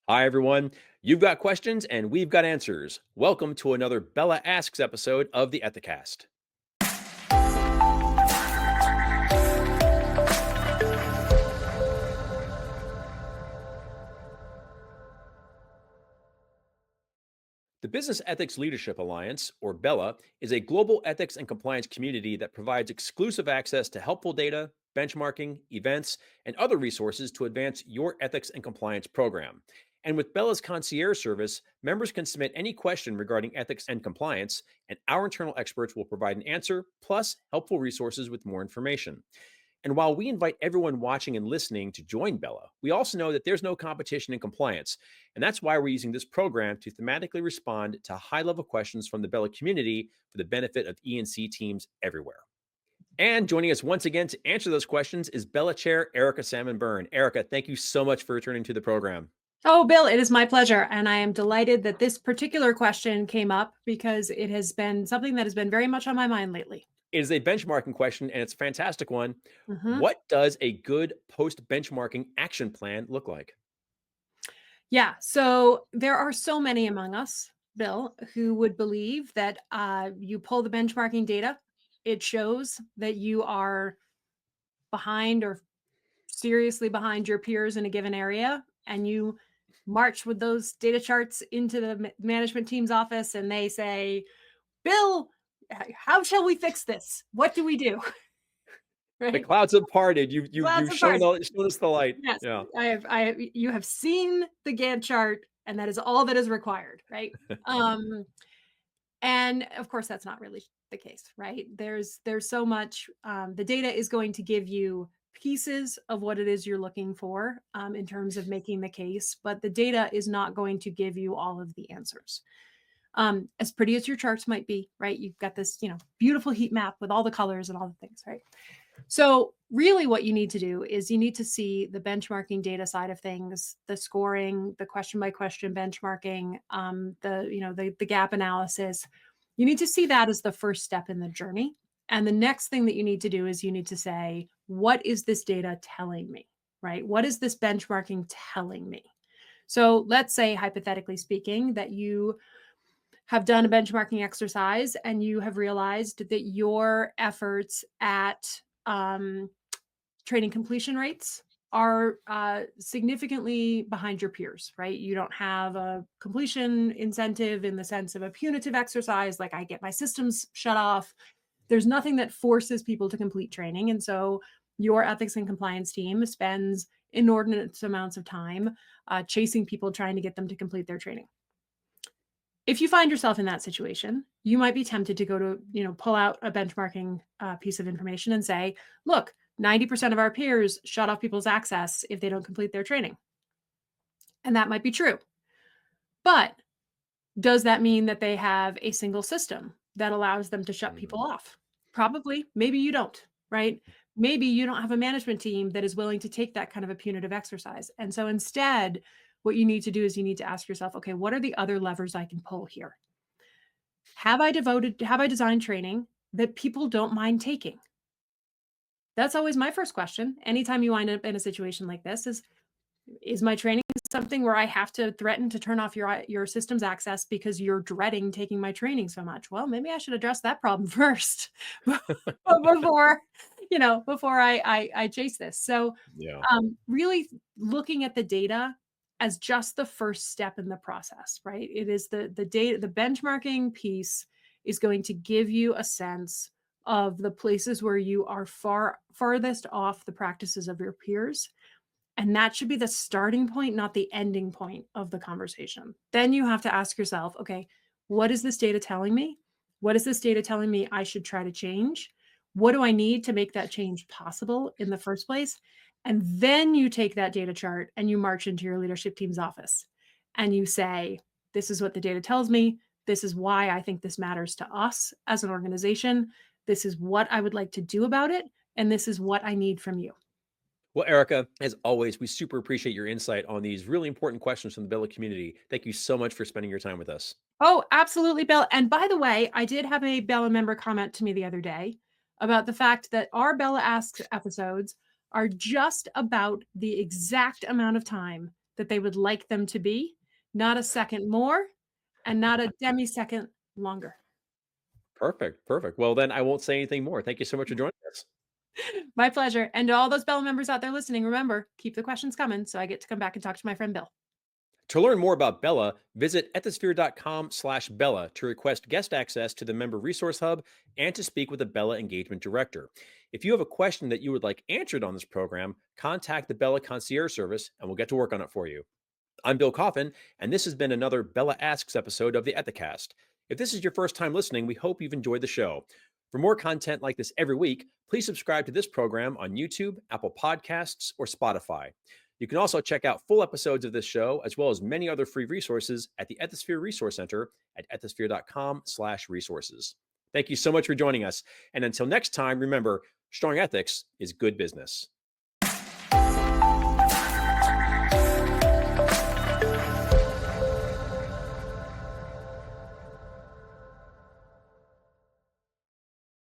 Hi, everyone. You've got questions and we've got answers. Welcome to another Bella Asks episode of the Ethicast. The Business Ethics Leadership Alliance, or BELA, is a global ethics and compliance community that provides exclusive access to helpful data, benchmarking, events, and other resources to advance your ethics and compliance program. And with BELA's concierge service, members can submit any question regarding ethics and compliance, and our internal experts will provide an answer, plus helpful resources with more information. And while we invite everyone watching and listening to join BELA, we also know that there's no competition in compliance. And that's why we're using this program to thematically respond to high level questions from the BELA community for the benefit of E&C teams everywhere. And joining us once again to answer those questions is BELA Chair Erica Salmon Byrne. Erica, thank you so much for returning to the program. Oh, Bill, it is my pleasure. And I am delighted that this particular question came up because it has been something that has been very much on my mind lately. It is a benchmarking question, and it's a fantastic one. Mhm. What does a good post benchmarking action plan look like? Yeah. So there are so many among us, Bill, who would believe that you pull the benchmarking data, it shows that you are behind or seriously behind your peers in a given area, and you march with those data charts into the management team's office, and they say, Bill, how shall we fix this? What do we do? The Right? clouds have parted. Lots You've of shown, parts. shown us the light. Yes, Yeah. you have seen the Gantt chart, and that is all that is required, right? Um, and of course, that's not really the case, right? There's so much. The data is going to give you pieces of what it is you're looking for in terms of making the case, but the data is not going to give you all of the answers. As pretty as your charts might be, right? You've got this, beautiful heat map with all the colors and all the things, right? So really what you need to do is you need to see the benchmarking data side of things, the scoring, the question by question benchmarking, the gap analysis. You need to see that as the first step in the journey. And the next thing that you need to do is you need to say, what is this data telling me, right? What is this benchmarking telling me? So let's say, hypothetically speaking, that you have done a benchmarking exercise and you have realized that your efforts at training completion rates are significantly behind your peers, right? You don't have a completion incentive in the sense of a punitive exercise, like I get my systems shut off. There's nothing that forces people to complete training. And so your ethics and compliance team spends inordinate amounts of time chasing people, trying to get them to complete their training. If you find yourself in that situation, you might be tempted to go to, pull out a benchmarking piece of information and say, look, 90% of our peers shut off people's access if they don't complete their training. And that might be true. But does that mean that they have a single system that allows them to shut people off? Probably. Maybe you don't, right? Maybe you don't have a management team that is willing to take that kind of a punitive exercise. And so instead, what you need to do is you need to ask yourself, okay, what are the other levers I can pull here? Have I designed training that people don't mind taking? That's always my first question. Anytime you wind up in a situation like this is my training something where I have to threaten to turn off your system's access because you're dreading taking my training so much? Well, maybe I should address that problem first before, before I chase this. So, Yeah. really looking at the data as just the first step in the process, right? It is the data, the benchmarking piece is going to give you a sense of the places where you are farthest off the practices of your peers. And that should be the starting point, not the ending point of the conversation. Then you have to ask yourself, okay, what is this data telling me? What is this data telling me I should try to change? What do I need to make that change possible in the first place? And then you take that data chart and you march into your leadership team's office and you say, this is what the data tells me. This is why I think this matters to us as an organization. This is what I would like to do about it. And this is what I need from you. Well, Erica, as always, we super appreciate your insight on these really important questions from the BELA community. Thank you so much for spending your time with us. Oh, absolutely, Bill. And by the way, I did have a Bella member comment to me the other day about the fact that our Bella Asks episodes are just about the exact amount of time that they would like them to be, not a second more and not a demisecond longer. Perfect. Perfect. Well, then I won't say anything more. Thank you so much for joining us. My pleasure. And to all those Bella members out there listening, remember, keep the questions coming so I get to come back and talk to my friend Bill. To learn more about BELA, visit ethisphere.com/BELA to request guest access to the Member Resource Hub and to speak with a BELA Engagement Director. If you have a question that you would like answered on this program, contact the BELA Concierge Service and we'll get to work on it for you. I'm Bill Coffin, and this has been another BELA Asks episode of the Ethicast. If this is your first time listening, we hope you've enjoyed the show. For more content like this every week, please subscribe to this program on YouTube, Apple Podcasts, or Spotify. You can also check out full episodes of this show, as well as many other free resources at the Ethisphere Resource Center at ethisphere.com/resources. Thank you so much for joining us. And until next time, remember, strong ethics is good business.